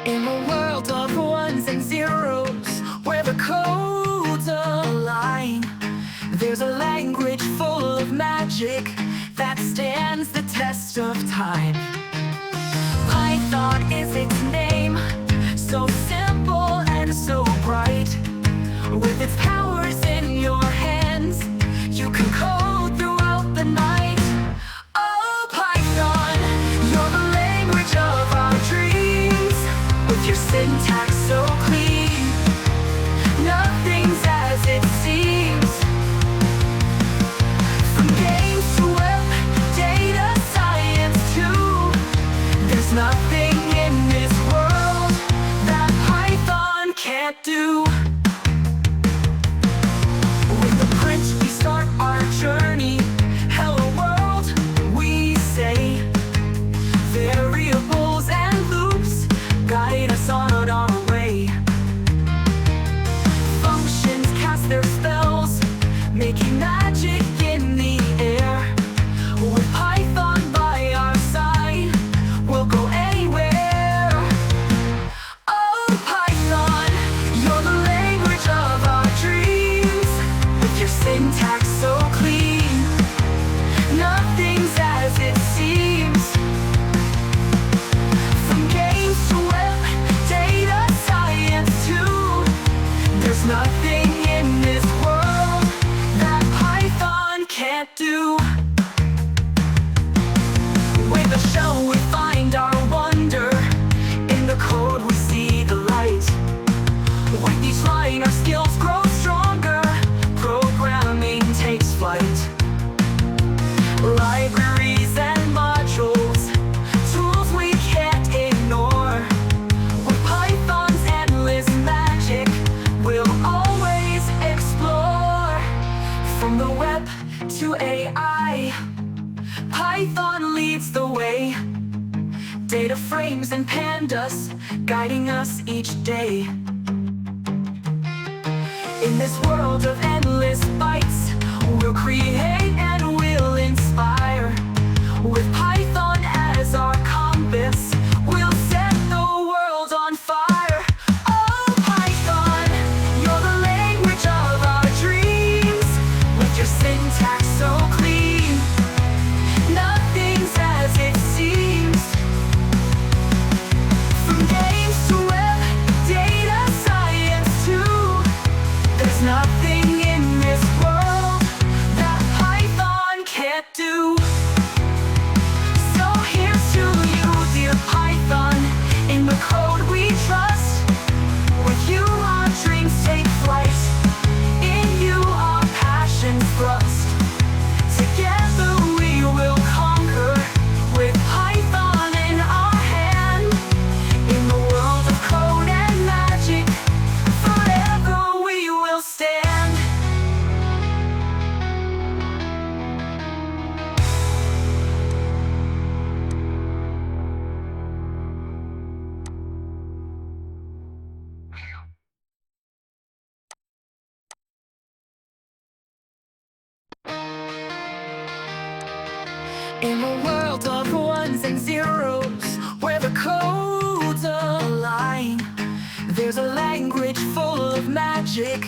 In a world of ones and zeros, where the codes align, there's a language full of magic that stands the test of time. Python is its name, so simple and so bright. With its powers in your hands, you can code throughout the night. Oh, Python, you're the language of our dreams. With your syntax so clean, nothing's as it seems. From games to web, data science too, there's nothing in this world that Python can't do. With the print we start our journey. Hello world, we say. Variables and loops guide us on our way. Functions cast their spells, making magic in the air. With Python by our side, we'll go anywhere. Oh, Python, you're the language of our dreams. With your syntax so clean, nothing's as it seems. From games to web, data science too, there's nothing in this world that Python can't do. With a shell we find our wonder, in the code we see the light. With each line our skills grow stronger, programming takes flight. Libraries and modules, tools we can't ignore. With Python's endless magic, we'll always explore. From the web to AI, Python leads the way. Data frames and pandas guiding us each day. In this world of endless bytes, we'll create and we'll inspire. With Python as our compass, we'll set the world on fire. Oh, Python, you're the language of our dreams. With your syntax so clean, nothing's as it seems. From games to web, data science too, there's nothing in this world that Python can't do. So here's to you, dear Python, in the code we trust. With you our dreams take flight, in you our passions thrust. Together we will conquer, with Python in our hand. In the world of code and magic, forever we will stand. In a world of ones and zeros, where the codes align, there's a language full of magic